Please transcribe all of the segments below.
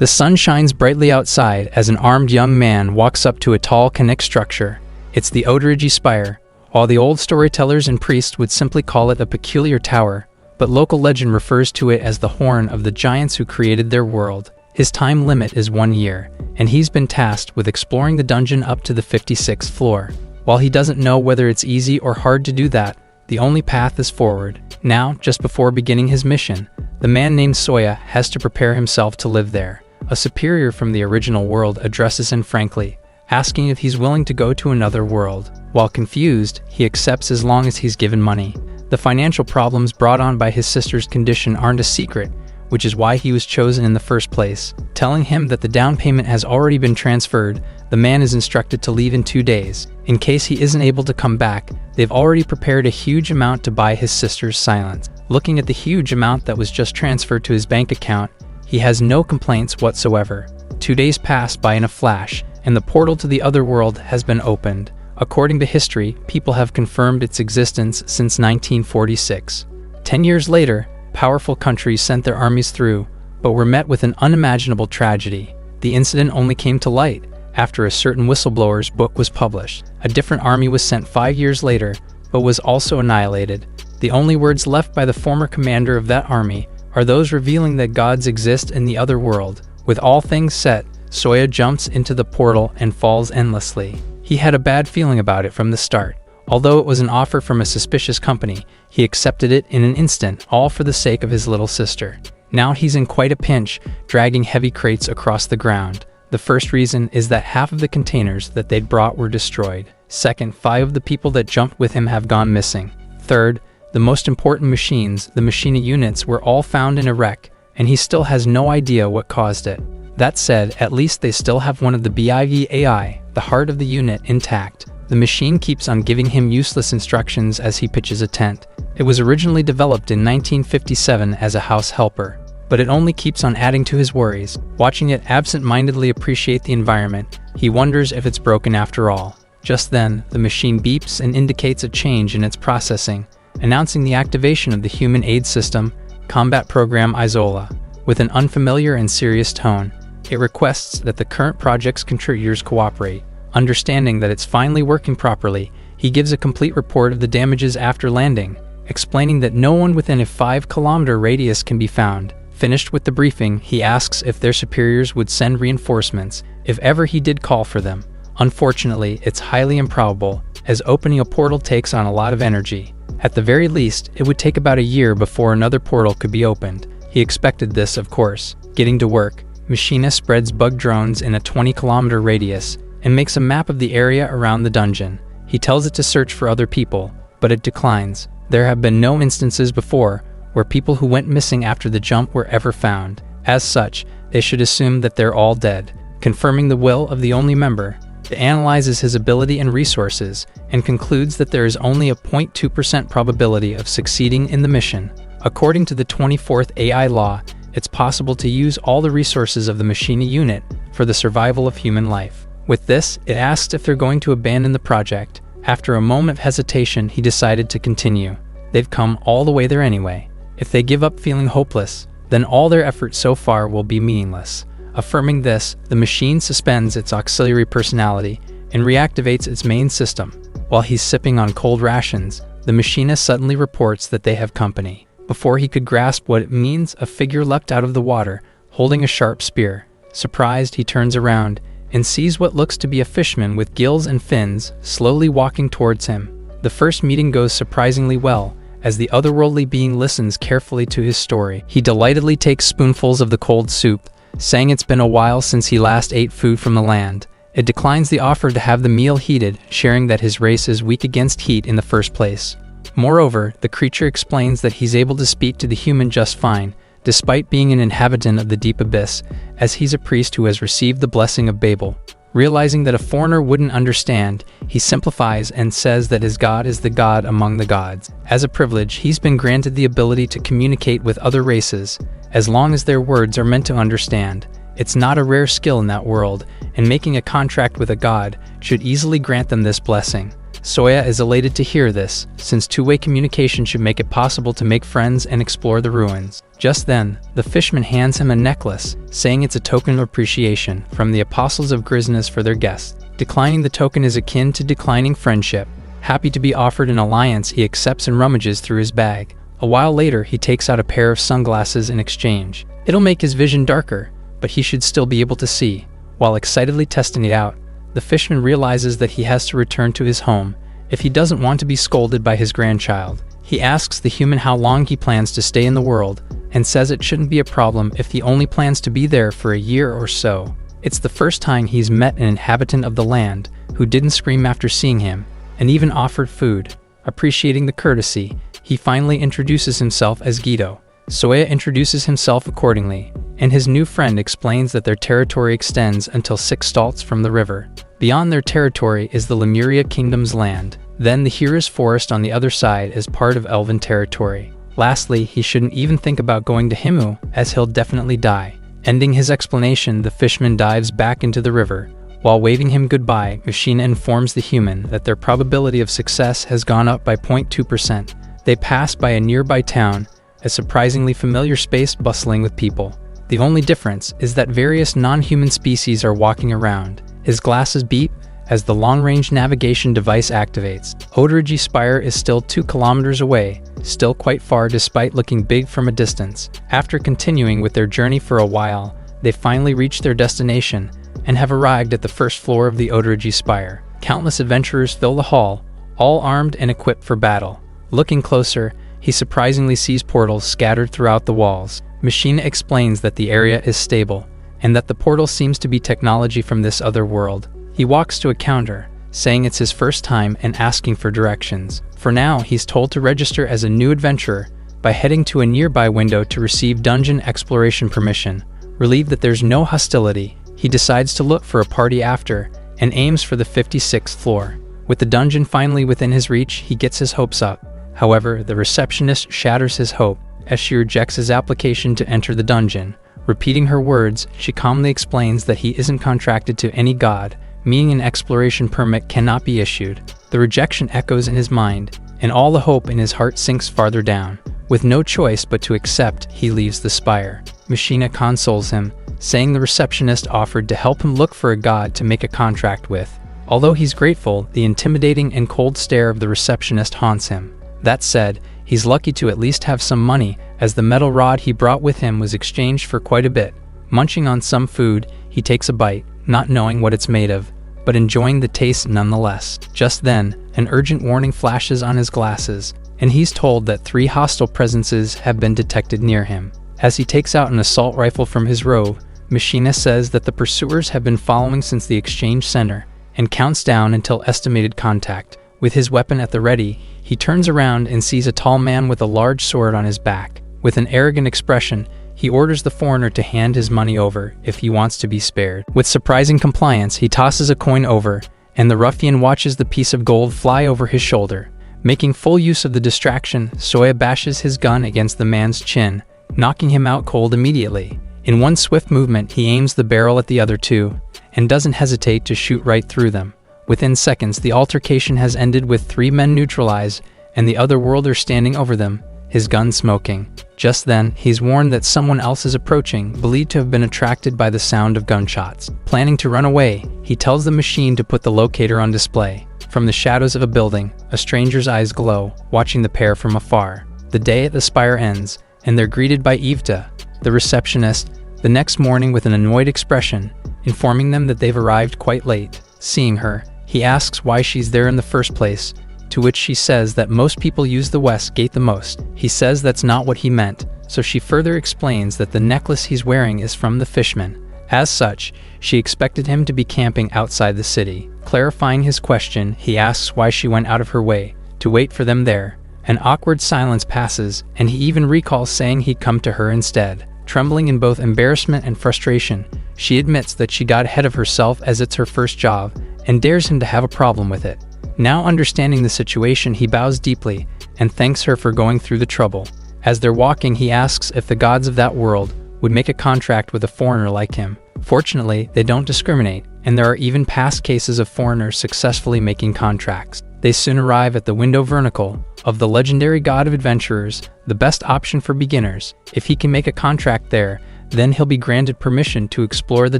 The sun shines brightly outside as an armed young man walks up to a tall conic structure. It's the Outsmarts spire. While the old storytellers and priests would simply call it a peculiar tower, but local legend refers to it as the horn of the giants who created their world. His time limit is 1 year, and he's been tasked with exploring the dungeon up to the 56th floor. While he doesn't know whether it's easy or hard to do that, the only path is forward. Now, just before beginning his mission, the man named Soya has to prepare himself to live there. A superior from the original world addresses him frankly, asking if he's willing to go to another world. While confused, he accepts as long as he's given money. The financial problems brought on by his sister's condition aren't a secret, which is why he was chosen in the first place. Telling him that the down payment has already been transferred, the man is instructed to leave in 2 days. In case he isn't able to come back, they've already prepared a huge amount to buy his sister's silence. Looking at the huge amount that was just transferred to his bank account, he has no complaints whatsoever. 2 days pass by in a flash, and the portal to the other world has been opened. According to history, people have confirmed its existence since 1946. 10 years later, powerful countries sent their armies through, but were met with an unimaginable tragedy. The incident only came to light after a certain whistleblower's book was published. A different army was sent 5 years later, but was also annihilated. The only words left by the former commander of that army are those revealing that gods exist in the other world. With all things set, Soya jumps into the portal and falls endlessly. He had a bad feeling about it from the start. Although it was an offer from a suspicious company, he accepted it in an instant, all for the sake of his little sister. Now he's in quite a pinch, dragging heavy crates across the ground. The first reason is that half of the containers that they'd brought were destroyed. Second, 5 of the people that jumped with him have gone missing. Third, the most important machines, the machina units, were all found in a wreck, and he still has no idea what caused it. That said, at least they still have one of the BIV AI, the heart of the unit, intact. The machine keeps on giving him useless instructions as he pitches a tent. It was originally developed in 1957 as a house helper, but it only keeps on adding to his worries. Watching it absent-mindedly appreciate the environment, he wonders if it's broken after all. Just then, the machine beeps and indicates a change in its processing, announcing the activation of the human aid system, Combat Program Isola. With an unfamiliar and serious tone, it requests that the current project's contributors cooperate. Understanding that it's finally working properly, he gives a complete report of the damages after landing, explaining that no one within a 5-kilometer radius can be found. Finished with the briefing, he asks if their superiors would send reinforcements if ever he did call for them. Unfortunately, it's highly improbable, as opening a portal takes on a lot of energy. At the very least, it would take about a year before another portal could be opened. He expected this, of course. Getting to work, Machina spreads bug drones in a 20-kilometer radius and makes a map of the area around the dungeon. He tells it to search for other people, but it declines. There have been no instances before where people who went missing after the jump were ever found. As such, they should assume that they're all dead. Confirming the will of the only member, it analyzes his ability and resources and concludes that there is only a 0.2% probability of succeeding in the mission. According to the 24th AI law, it's possible to use all the resources of the Machina unit for the survival of human life. With this, it asks if they're going to abandon the project. After a moment of hesitation, he decided to continue. They've come all the way there anyway. If they give up feeling hopeless, then all their efforts so far will be meaningless. Affirming this, the machine suspends its auxiliary personality and reactivates its main system. While he's sipping on cold rations, the Machina suddenly reports that they have company. Before he could grasp what it means, a figure leapt out of the water, holding a sharp spear. Surprised, he turns around and sees what looks to be a fishman with gills and fins, slowly walking towards him. The first meeting goes surprisingly well, as the otherworldly being listens carefully to his story. He delightedly takes spoonfuls of the cold soup, saying it's been a while since he last ate food from the land. It declines the offer to have the meal heated, sharing that his race is weak against heat in the first place. Moreover, the creature explains that he's able to speak to the human just fine, despite being an inhabitant of the deep abyss, as he's a priest who has received the blessing of Babel. Realizing that a foreigner wouldn't understand, he simplifies and says that his god is the god among the gods. As a privilege, he's been granted the ability to communicate with other races, as long as their words are meant to understand. It's not a rare skill in that world, and making a contract with a god should easily grant them this blessing. Soya is elated to hear this, since two-way communication should make it possible to make friends and explore the ruins. Just then, the fishman hands him a necklace, saying it's a token of appreciation from the apostles of Grisnas for their guests. Declining the token is akin to declining friendship. Happy to be offered an alliance, he accepts and rummages through his bag. A while later, he takes out a pair of sunglasses in exchange. It'll make his vision darker, but he should still be able to see. While excitedly testing it out, the fishman realizes that he has to return to his home if he doesn't want to be scolded by his grandchild. He asks the human how long he plans to stay in the world, and says it shouldn't be a problem if he only plans to be there for a year or so. It's the first time he's met an inhabitant of the land who didn't scream after seeing him, and even offered food. Appreciating the courtesy, he finally introduces himself as Guido. Soya introduces himself accordingly, and his new friend explains that their territory extends until 6 stalts from the river. Beyond their territory is the Lemuria Kingdom's land. Then the Hero's Forest on the other side is part of Elven territory. Lastly, he shouldn't even think about going to Himu, as he'll definitely die. Ending his explanation, the fishman dives back into the river. While waving him goodbye, Machina informs the human that their probability of success has gone up by 0.2%. They pass by a nearby town, a surprisingly familiar space bustling with people. The only difference is that various non-human species are walking around. His glasses beep as the long-range navigation device activates. Outsmarts Spire is still 2 kilometers away, still quite far despite looking big from a distance. After continuing with their journey for a while, they finally reach their destination and have arrived at the first floor of the Outsmarts Spire. Countless adventurers fill the hall, all armed and equipped for battle. Looking closer, he surprisingly sees portals scattered throughout the walls. Machina explains that the area is stable, and that the portal seems to be technology from this other world. He walks to a counter, saying it's his first time and asking for directions. For now, he's told to register as a new adventurer by heading to a nearby window to receive dungeon exploration permission. Relieved that there's no hostility, he decides to look for a party after, and aims for the 56th floor. With the dungeon finally within his reach, he gets his hopes up. However, the receptionist shatters his hope as she rejects his application to enter the dungeon. Repeating her words, she calmly explains that he isn't contracted to any god, meaning an exploration permit cannot be issued. The rejection echoes in his mind, and all the hope in his heart sinks farther down. With no choice but to accept, he leaves the spire. Machina consoles him, saying the receptionist offered to help him look for a god to make a contract with. Although he's grateful, the intimidating and cold stare of the receptionist haunts him. That said, he's lucky to at least have some money, as the metal rod he brought with him was exchanged for quite a bit. Munching on some food, he takes a bite, not knowing what it's made of, but enjoying the taste nonetheless. Just then, an urgent warning flashes on his glasses, and he's told that 3 hostile presences have been detected near him. As he takes out an assault rifle from his robe, Machina says that the pursuers have been following since the exchange center, and counts down until estimated contact. With his weapon at the ready, he turns around and sees a tall man with a large sword on his back. With an arrogant expression, he orders the foreigner to hand his money over if he wants to be spared. With surprising compliance, he tosses a coin over, and the ruffian watches the piece of gold fly over his shoulder. Making full use of the distraction, Soya bashes his gun against the man's chin, knocking him out cold immediately. In one swift movement, he aims the barrel at the other 2, and doesn't hesitate to shoot right through them. Within seconds, the altercation has ended with 3 men neutralized, and the other worlder standing over them, his gun smoking. Just then, he's warned that someone else is approaching, believed to have been attracted by the sound of gunshots. Planning to run away, he tells the machine to put the locator on display. From the shadows of a building, a stranger's eyes glow, watching the pair from afar. The day at the spire ends, and they're greeted by Ivda, the receptionist, the next morning with an annoyed expression, informing them that they've arrived quite late. Seeing her, he asks why she's there in the first place, to which she says that most people use the west gate the most. He says that's not what he meant, so she further explains that the necklace he's wearing is from the fishman. As such, she expected him to be camping outside the city. Clarifying his question, he asks why she went out of her way to wait for them there. An awkward silence passes, and he even recalls saying he'd come to her instead. Trembling in both embarrassment and frustration, she admits that she got ahead of herself as it's her first job, and dares him to have a problem with it. Now understanding the situation, he bows deeply and thanks her for going through the trouble. As they're walking, he asks if the gods of that world would make a contract with a foreigner like him. Fortunately, they don't discriminate, and there are even past cases of foreigners successfully making contracts. They soon arrive at the window vernacle of the legendary god of adventurers, the best option for beginners. If he can make a contract there, then he'll be granted permission to explore the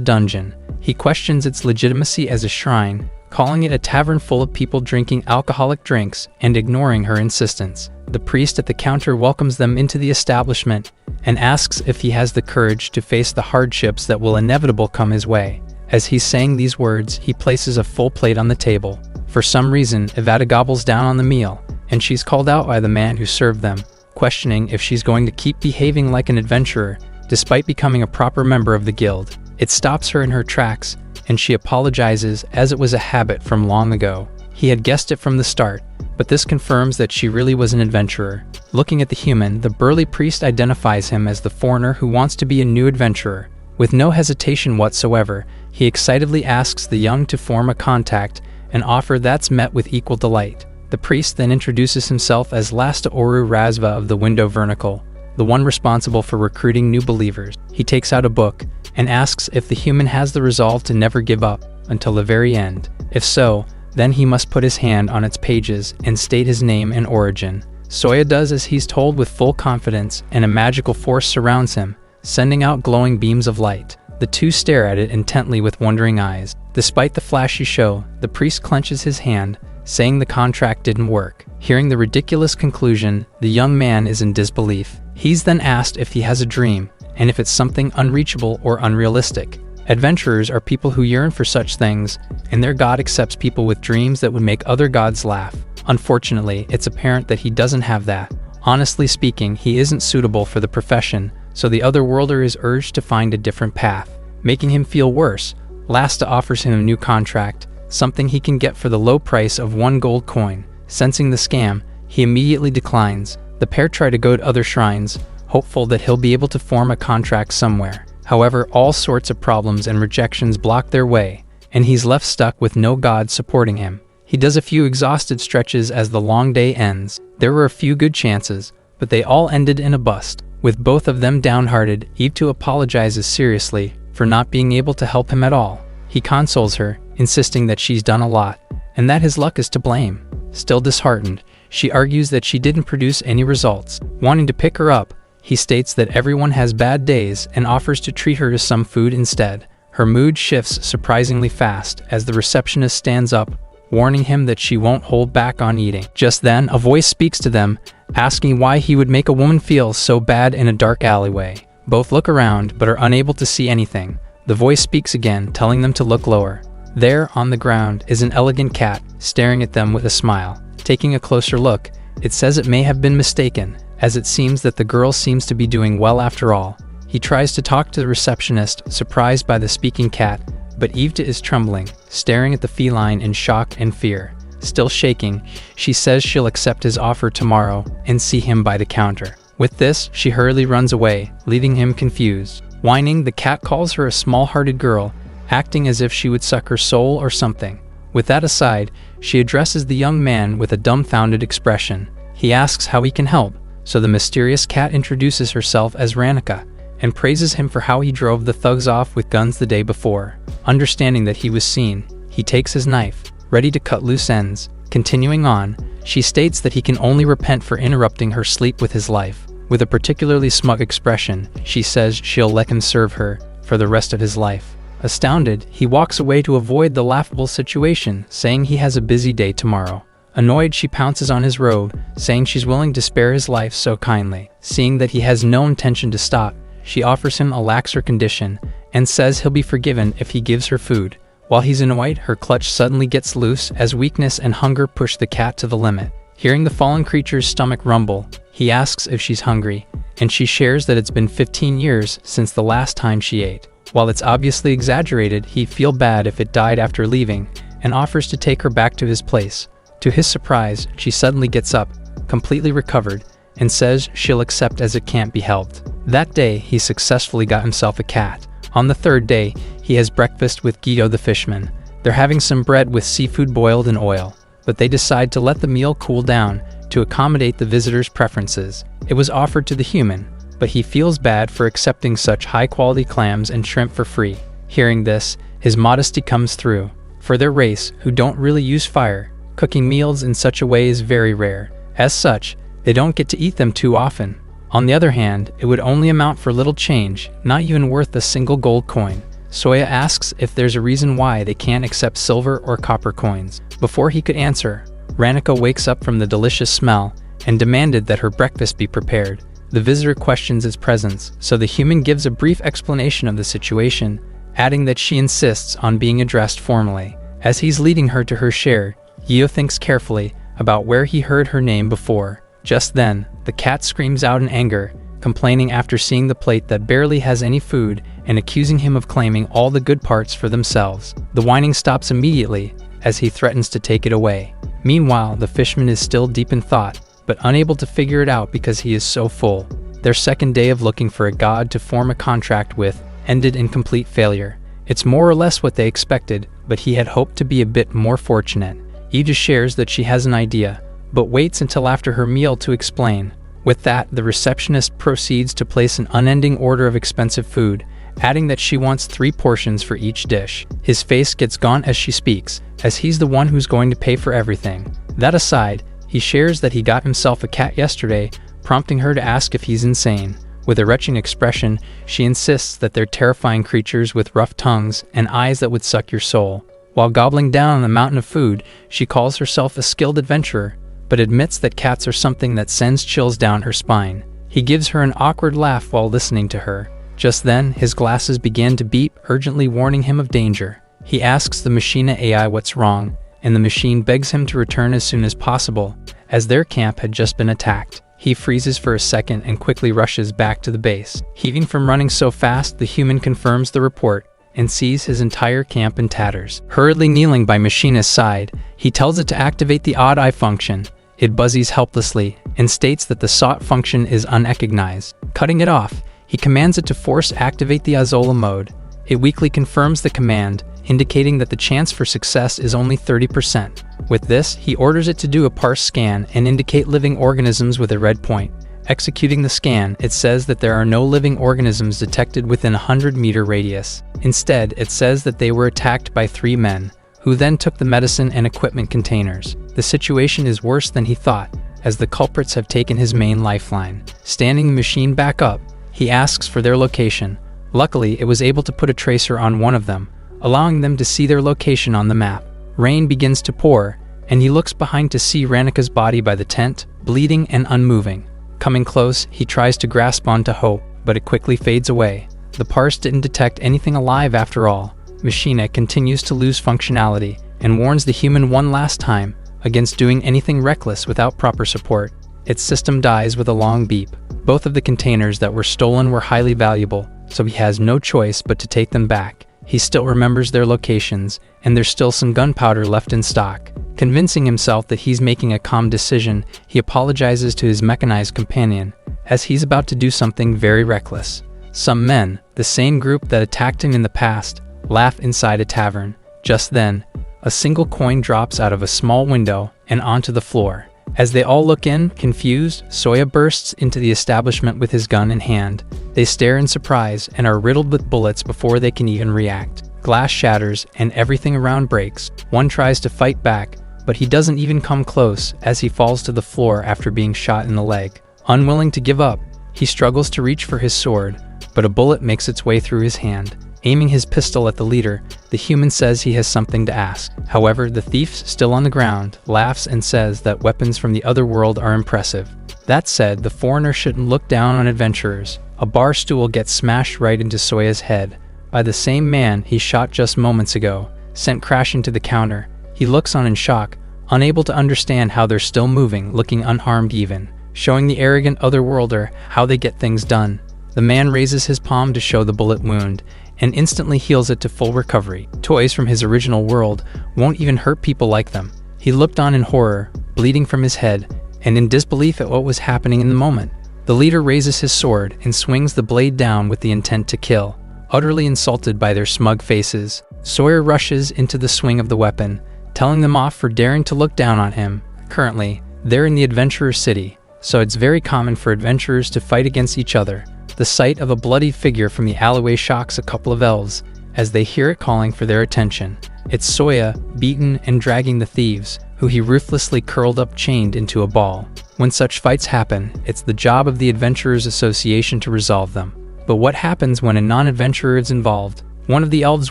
dungeon. He questions its legitimacy as a shrine, calling it a tavern full of people drinking alcoholic drinks and ignoring her insistence. The priest at the counter welcomes them into the establishment and asks if he has the courage to face the hardships that will inevitably come his way. As he's saying these words, he places a full plate on the table. For some reason, Evada gobbles down on the meal, and she's called out by the man who served them, questioning if she's going to keep behaving like an adventurer, despite becoming a proper member of the guild. It stops her in her tracks, and she apologizes as it was a habit from long ago. He had guessed it from the start, but this confirms that she really was an adventurer. Looking at the human, the burly priest identifies him as the foreigner who wants to be a new adventurer. With no hesitation whatsoever, he excitedly asks the young to form a contact, an offer that's met with equal delight. The priest then introduces himself as Lasta Oru Razva of the Window Vernacle, the one responsible for recruiting new believers. He takes out a book and asks if the human has the resolve to never give up until the very end. If so, then he must put his hand on its pages and state his name and origin. Soya does as he's told with full confidence, and a magical force surrounds him, sending out glowing beams of light. The two stare at it intently with wondering eyes. Despite the flashy show, the priest clenches his hand, saying the contract didn't work. Hearing the ridiculous conclusion, the young man is in disbelief. He's then asked if he has a dream, and if it's something unreachable or unrealistic. Adventurers are people who yearn for such things, and their god accepts people with dreams that would make other gods laugh. Unfortunately, it's apparent that he doesn't have that. Honestly speaking, he isn't suitable for the profession, so the otherworlder is urged to find a different path. Making him feel worse, Lasta offers him a new contract, something he can get for the low price of 1 gold coin. Sensing the scam, he immediately declines. The pair try to go to other shrines, hopeful that he'll be able to form a contract somewhere. However, all sorts of problems and rejections block their way, and he's left stuck with no god supporting him. He does a few exhausted stretches as the long day ends. There were a few good chances, but they all ended in a bust. With both of them downhearted, Eve apologizes seriously for not being able to help him at all. He consoles her, insisting that she's done a lot, and that his luck is to blame. Still disheartened, she argues that she didn't produce any results. Wanting to pick her up, he states that everyone has bad days and offers to treat her to some food instead. Her mood shifts surprisingly fast as the receptionist stands up, warning him that she won't hold back on eating. Just then, a voice speaks to them, asking why he would make a woman feel so bad in a dark alleyway. Both look around but are unable to see anything. The voice speaks again, telling them to look lower. There, on the ground, is an elegant cat, staring at them with a smile. Taking a closer look, it says it may have been mistaken, as it seems that the girl seems to be doing well after all. He tries to talk to the receptionist, surprised by the speaking cat, but Eve is trembling, staring at the feline in shock and fear. Still shaking, she says she'll accept his offer tomorrow and see him by the counter. With this, she hurriedly runs away, leaving him confused. Whining, the cat calls her a small-hearted girl, acting as if she would suck her soul or something. With that aside, she addresses the young man with a dumbfounded expression. He asks how he can help, so the mysterious cat introduces herself as Ranika, and praises him for how he drove the thugs off with guns the day before. Understanding that he was seen, he takes his knife, ready to cut loose ends. Continuing on, she states that he can only repent for interrupting her sleep with his life. With a particularly smug expression, she says she'll let him serve her for the rest of his life. Astounded, he walks away to avoid the laughable situation, saying he has a busy day tomorrow. Annoyed, she pounces on his robe, saying she's willing to spare his life so kindly. Seeing that he has no intention to stop, she offers him a laxer condition and says he'll be forgiven if he gives her food. While he's annoyed, her clutch suddenly gets loose as weakness and hunger push the cat to the limit. Hearing the fallen creature's stomach rumble, he asks if she's hungry, and she shares that it's been 15 years since the last time she ate. While it's obviously exaggerated, he'd feel bad if it died after leaving, and offers to take her back to his place. To his surprise, she suddenly gets up, completely recovered, and says she'll accept as it can't be helped. That day, he successfully got himself a cat. On the third day, he has breakfast with Guido the fishman. They're having some bread with seafood boiled in oil, but they decide to let the meal cool down to accommodate the visitor's preferences. It was offered to the human, but he feels bad for accepting such high-quality clams and shrimp for free. Hearing this, his modesty comes through. For their race, who don't really use fire, Cooking meals in such a way is very rare. As such, they don't get to eat them too often. On the other hand, it would only amount for little change, not even worth a single gold coin. Soya asks if there's a reason why they can't accept silver or copper coins. Before he could answer, Ranika wakes up from the delicious smell and demanded that her breakfast be prepared. The visitor questions its presence, so the human gives a brief explanation of the situation, adding that she insists on being addressed formally. As he's leading her to her share, Yeo thinks carefully about where he heard her name before. Just then, the cat screams out in anger, complaining after seeing the plate that barely has any food and accusing him of claiming all the good parts for themselves. The whining stops immediately as he threatens to take it away. Meanwhile, the fishman is still deep in thought, but unable to figure it out because he is so full. Their second day of looking for a god to form a contract with ended in complete failure. It's more or less what they expected, but he had hoped to be a bit more fortunate. Ija shares that she has an idea, but waits until after her meal to explain. With that, the receptionist proceeds to place an unending order of expensive food, adding that she wants 3 portions for each dish. His face gets gaunt as she speaks, as he's the one who's going to pay for everything. That aside, he shares that he got himself a cat yesterday, prompting her to ask if he's insane. With a retching expression, she insists that they're terrifying creatures with rough tongues and eyes that would suck your soul. While gobbling down a mountain of food, she calls herself a skilled adventurer, but admits that cats are something that sends chills down her spine. He gives her an awkward laugh while listening to her. Just then, his glasses begin to beep, urgently warning him of danger. He asks the Machina AI what's wrong, and the machine begs him to return as soon as possible, as their camp had just been attacked. He freezes for a second and quickly rushes back to the base. Heaving from running so fast, the human confirms the report and sees his entire camp in tatters. Hurriedly kneeling by Machina's side, he tells it to activate the odd eye function. It buzzies helplessly and states that the sought function is unrecognized. Cutting it off, he commands it to force activate the Azola mode. It weakly confirms the command, indicating that the chance for success is only 30%. With this, he orders it to do a parse scan and indicate living organisms with a red point. Executing the scan, it says that there are no living organisms detected within a 100-meter radius. Instead, it says that they were attacked by 3 men, who then took the medicine and equipment containers. The situation is worse than he thought, as the culprits have taken his main lifeline. Standing the machine back up, he asks for their location. Luckily, it was able to put a tracer on one of them, allowing them to see their location on the map. Rain begins to pour, and he looks behind to see Ranika's body by the tent, bleeding and unmoving. Coming close, he tries to grasp onto hope, but it quickly fades away. The parse didn't detect anything alive after all. Machina continues to lose functionality and warns the human one last time against doing anything reckless without proper support. Its system dies with a long beep. Both of the containers that were stolen were highly valuable, so he has no choice but to take them back. He still remembers their locations, and there's still some gunpowder left in stock. Convincing himself that he's making a calm decision, he apologizes to his mechanized companion, as he's about to do something very reckless. Some men, the same group that attacked him in the past, laugh inside a tavern. Just then, a single coin drops out of a small window and onto the floor. As they all look in, confused, Soya bursts into the establishment with his gun in hand. They stare in surprise and are riddled with bullets before they can even react. Glass shatters and everything around breaks. One tries to fight back, but he doesn't even come close as he falls to the floor after being shot in the leg. Unwilling to give up, he struggles to reach for his sword, but a bullet makes its way through his hand. Aiming his pistol at the leader, the human says he has something to ask. However, the thief, still on the ground, laughs and says that weapons from the other world are impressive. That said, the foreigner shouldn't look down on adventurers. A bar stool gets smashed right into Soya's head by the same man he shot just moments ago, sent crashing to the counter. He looks on in shock, unable to understand how they're still moving, looking unharmed even, showing the arrogant otherworlder how they get things done. The man raises his palm to show the bullet wound, and instantly heals it to full recovery. Toys from his original world won't even hurt people like them. He looked on in horror, bleeding from his head, and in disbelief at what was happening in the moment. The leader raises his sword and swings the blade down with the intent to kill. Utterly insulted by their smug faces, Sawyer rushes into the swing of the weapon, telling them off for daring to look down on him. Currently, they're in the Adventurer City, so it's very common for adventurers to fight against each other. The sight of a bloody figure from the alleyway shocks a couple of elves as they hear it calling for their attention. It's Soya, beaten and dragging the thieves, who he ruthlessly curled up chained into a ball. When such fights happen, it's the job of the Adventurers Association to resolve them. But what happens when a non-adventurer is involved? One of the elves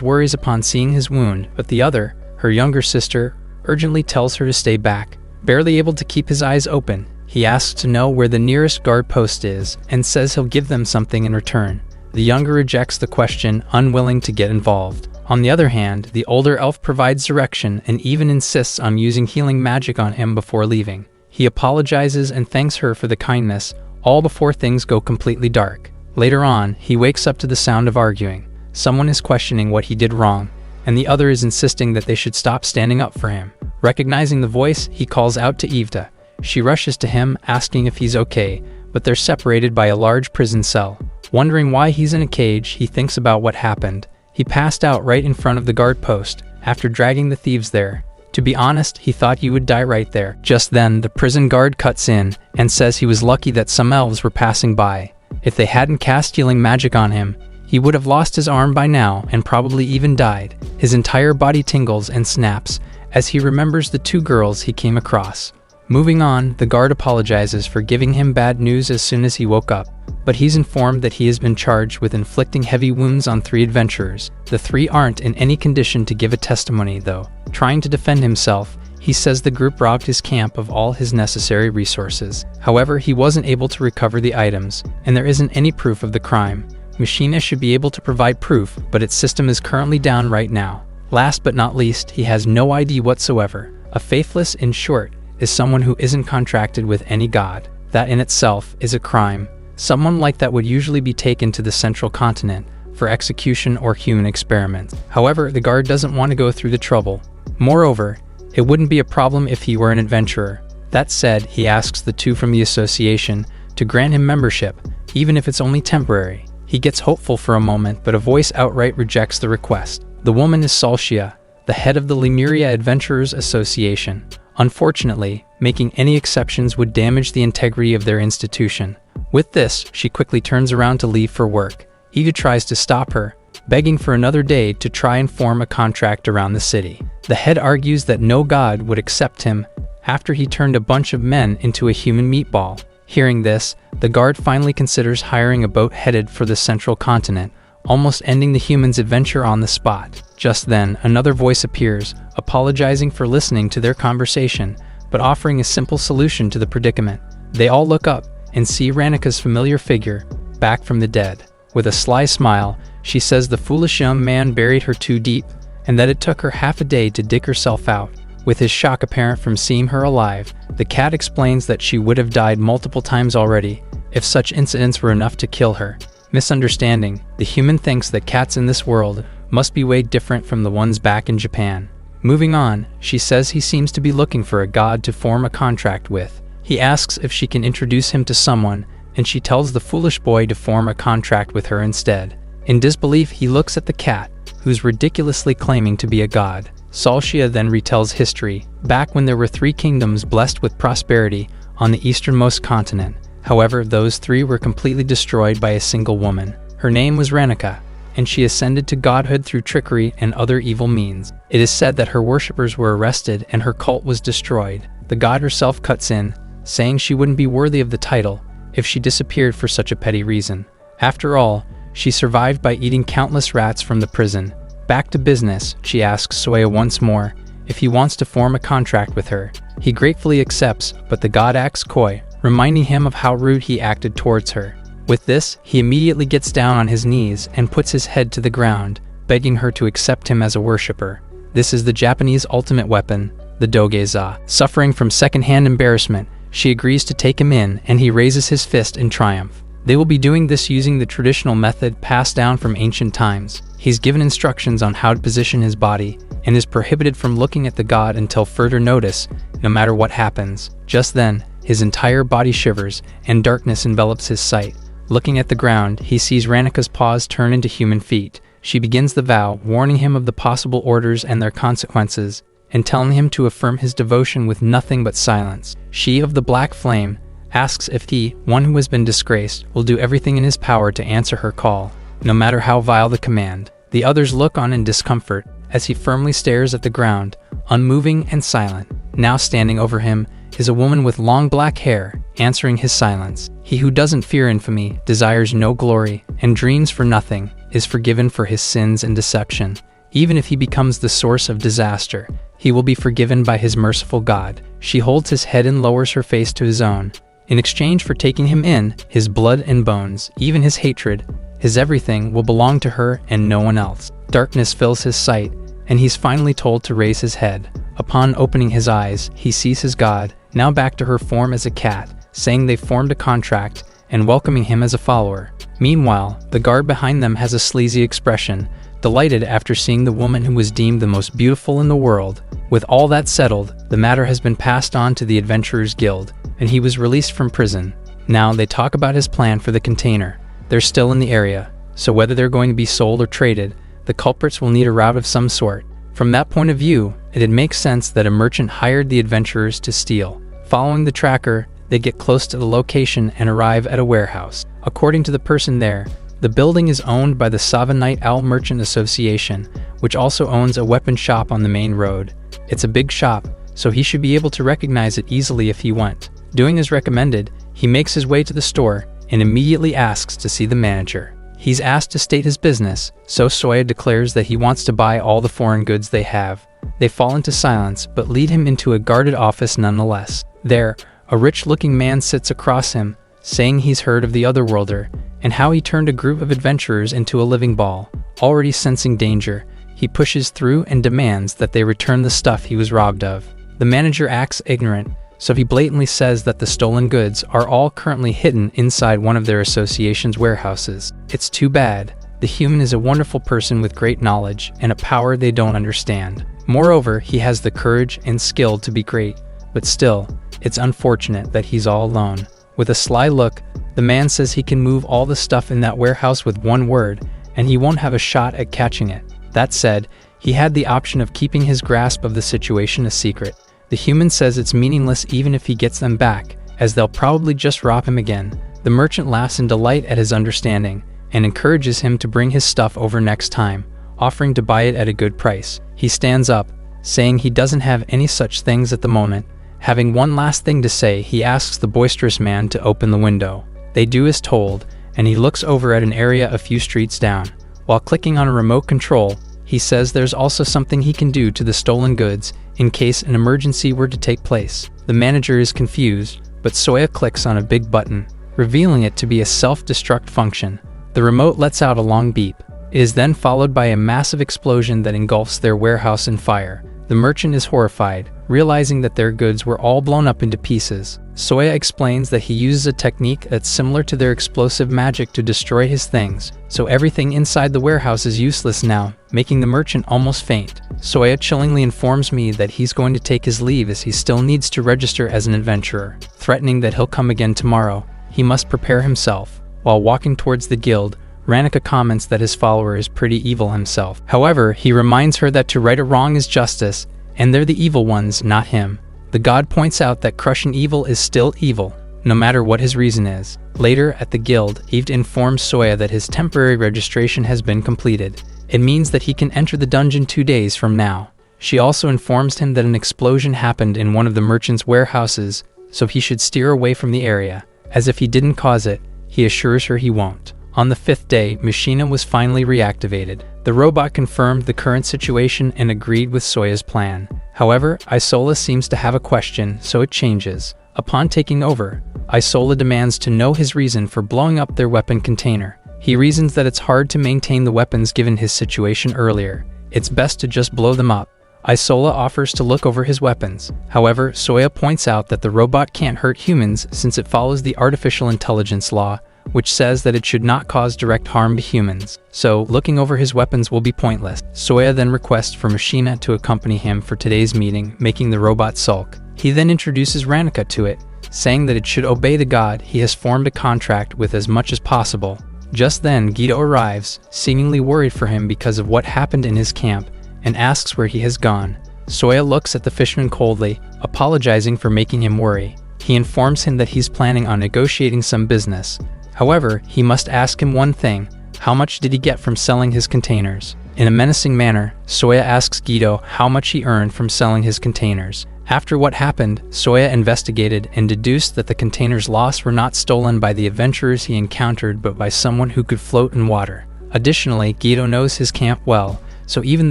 worries upon seeing his wound, but the other, her younger sister, urgently tells her to stay back. Barely able to keep his eyes open, he asks to know where the nearest guard post is and says he'll give them something in return. The younger rejects the question, unwilling to get involved. On the other hand, the older elf provides direction and even insists on using healing magic on him before leaving. He apologizes and thanks her for the kindness, all before things go completely dark. Later on, he wakes up to the sound of arguing. Someone is questioning what he did wrong, and the other is insisting that they should stop standing up for him. Recognizing the voice, he calls out to Isekai'd. She rushes to him, asking if he's okay, but they're separated by a large prison cell. Wondering why he's in a cage, he thinks about what happened. He passed out right in front of the guard post, after dragging the thieves there. To be honest, he thought he would die right there. Just then, the prison guard cuts in, and says he was lucky that some elves were passing by. If they hadn't cast healing magic on him, he would have lost his arm by now, and probably even died. His entire body tingles and snaps, as he remembers the two girls he came across. Moving on, the guard apologizes for giving him bad news as soon as he woke up, but he's informed that he has been charged with inflicting heavy wounds on 3 adventurers. The 3 aren't in any condition to give a testimony, though. Trying to defend himself, he says the group robbed his camp of all his necessary resources. However, he wasn't able to recover the items, and there isn't any proof of the crime. Machina should be able to provide proof, but its system is currently down right now. Last but not least, he has no ID whatsoever. A faithless, in short, is someone who isn't contracted with any god. That in itself is a crime. Someone like that would usually be taken to the central continent for execution or human experiments. However, the guard doesn't want to go through the trouble. Moreover, it wouldn't be a problem if he were an adventurer. That said, he asks the 2 from the association to grant him membership, even if it's only temporary. He gets hopeful for a moment, but a voice outright rejects the request. The woman is Salshia, the head of the Lemuria Adventurers Association. Unfortunately, making any exceptions would damage the integrity of their institution. With this, she quickly turns around to leave for work. Iga tries to stop her, begging for another day to try and form a contract around the city. The head argues that no god would accept him after he turned a bunch of men into a human meatball. Hearing this, the guard finally considers hiring a boat headed for the central continent, almost ending the humans' adventure on the spot. Just then, another voice appears, apologizing for listening to their conversation, but offering a simple solution to the predicament. They all look up and see Ranika's familiar figure, back from the dead. With a sly smile, she says the foolish young man buried her too deep, and that it took her half a day to dig herself out. With his shock apparent from seeing her alive, the cat explains that she would have died multiple times already, if such incidents were enough to kill her. Misunderstanding, the human thinks that cats in this world must be way different from the ones back in Japan. Moving on, she says he seems to be looking for a god to form a contract with. He asks if she can introduce him to someone, and she tells the foolish boy to form a contract with her instead. In disbelief, he looks at the cat, who's ridiculously claiming to be a god. Salshia then retells history, back when there were 3 kingdoms blessed with prosperity on the easternmost continent. However, those 3 were completely destroyed by a single woman. Her name was Ranika, and she ascended to godhood through trickery and other evil means. It is said that her worshippers were arrested and her cult was destroyed. The god herself cuts in, saying she wouldn't be worthy of the title if she disappeared for such a petty reason. After all, she survived by eating countless rats from the prison. Back to business, she asks Soya once more if he wants to form a contract with her. He gratefully accepts, but the god acts coy, reminding him of how rude he acted towards her. With this, he immediately gets down on his knees and puts his head to the ground, begging her to accept him as a worshipper. This is the Japanese ultimate weapon, the dogeza. Suffering from second-hand embarrassment, she agrees to take him in, and he raises his fist in triumph. They will be doing this using the traditional method passed down from ancient times. He's given instructions on how to position his body, and is prohibited from looking at the god until further notice, no matter what happens. Just then, his entire body shivers, and darkness envelops his sight. Looking at the ground, he sees Ranika's paws turn into human feet. She begins the vow, warning him of the possible orders and their consequences, and telling him to affirm his devotion with nothing but silence. She of the black flame asks if he, one who has been disgraced, will do everything in his power to answer her call, no matter how vile the command. The others look on in discomfort as he firmly stares at the ground, unmoving and silent. Now standing over him is a woman with long black hair, answering his silence. He who doesn't fear infamy, desires no glory, and dreams for nothing, is forgiven for his sins and deception. Even if he becomes the source of disaster, he will be forgiven by his merciful God. She holds his head and lowers her face to his own. In exchange for taking him in, his blood and bones, even his hatred, his everything will belong to her and no one else. Darkness fills his sight, and he's finally told to raise his head. Upon opening his eyes, he sees his God, now back to her form as a cat, saying they formed a contract and welcoming him as a follower. Meanwhile, the guard behind them has a sleazy expression, delighted after seeing the woman who was deemed the most beautiful in the world. With all that settled, the matter has been passed on to the Adventurers Guild, and he was released from prison. Now they talk about his plan for the container. They're still in the area, so whether they're going to be sold or traded, the culprits will need a route of some sort. From that point of view, it makes sense that a merchant hired the adventurers to steal. Following the tracker, they get close to the location and arrive at a warehouse. According to the person there, the building is owned by the Sava Night Owl Merchant Association, which also owns a weapon shop on the main road. It's a big shop, so he should be able to recognize it easily if he went. Doing as recommended, he makes his way to the store and immediately asks to see the manager. He's asked to state his business, so Soya declares that he wants to buy all the foreign goods they have. They fall into silence, but lead him into a guarded office nonetheless. There, a rich-looking man sits across him, saying he's heard of the Otherworlder, and how he turned a group of adventurers into a living ball. Already sensing danger, he pushes through and demands that they return the stuff he was robbed of. The manager acts ignorant, so he blatantly says that the stolen goods are all currently hidden inside one of their association's warehouses. It's too bad. The human is a wonderful person with great knowledge and a power they don't understand. Moreover, he has the courage and skill to be great, but still, it's unfortunate that he's all alone. With a sly look, the man says he can move all the stuff in that warehouse with one word, and he won't have a shot at catching it. That said, he had the option of keeping his grasp of the situation a secret. The human says it's meaningless even if he gets them back, as they'll probably just rob him again. The merchant laughs in delight at his understanding, and encourages him to bring his stuff over next time, offering to buy it at a good price. He stands up, saying he doesn't have any such things at the moment. Having one last thing to say, he asks the boisterous man to open the window. They do as told, and he looks over at an area a few streets down. While clicking on a remote control, he says there's also something he can do to the stolen goods in case an emergency were to take place. The manager is confused, but Soya clicks on a big button, revealing it to be a self-destruct function. The remote lets out a long beep. It is then followed by a massive explosion that engulfs their warehouse in fire. The merchant is horrified, realizing that their goods were all blown up into pieces. Soya explains that he uses a technique that's similar to their explosive magic to destroy his things, so everything inside the warehouse is useless now, making the merchant almost faint. Soya chillingly informs me that he's going to take his leave as he still needs to register as an adventurer, threatening that he'll come again tomorrow. He must prepare himself. While walking towards the guild, Ranika comments that his follower is pretty evil himself. However, he reminds her that to right a wrong is justice, and they're the evil ones, not him. The god points out that crushing evil is still evil, no matter what his reason is. Later, at the guild, Isekai'd informs Soya that his temporary registration has been completed. It means that he can enter the dungeon 2 days from now. She also informs him that an explosion happened in one of the merchant's warehouses, so he should steer away from the area. As if he didn't cause it, he assures her he won't. On the 5th day, Machina was finally reactivated. The robot confirmed the current situation and agreed with Soya's plan. However, Isola seems to have a question, so it changes. Upon taking over, Isola demands to know his reason for blowing up their weapon container. He reasons that it's hard to maintain the weapons given his situation earlier. It's best to just blow them up. Isola offers to look over his weapons. However, Soya points out that the robot can't hurt humans since it follows the artificial intelligence law, which says that it should not cause direct harm to humans, so looking over his weapons will be pointless. Soya then requests for Machina to accompany him for today's meeting, making the robot sulk. He then introduces Ranika to it, saying that it should obey the god he has formed a contract with as much as possible. Just then, Guido arrives, seemingly worried for him because of what happened in his camp, and asks where he has gone. Soya looks at the fisherman coldly, apologizing for making him worry. He informs him that he's planning on negotiating some business. However, he must ask him one thing: how much did he get from selling his containers? In a menacing manner, Soya asks Guido how much he earned from selling his containers. After what happened, Soya investigated and deduced that the containers lost were not stolen by the adventurers he encountered but by someone who could float in water. Additionally, Guido knows his camp well, so even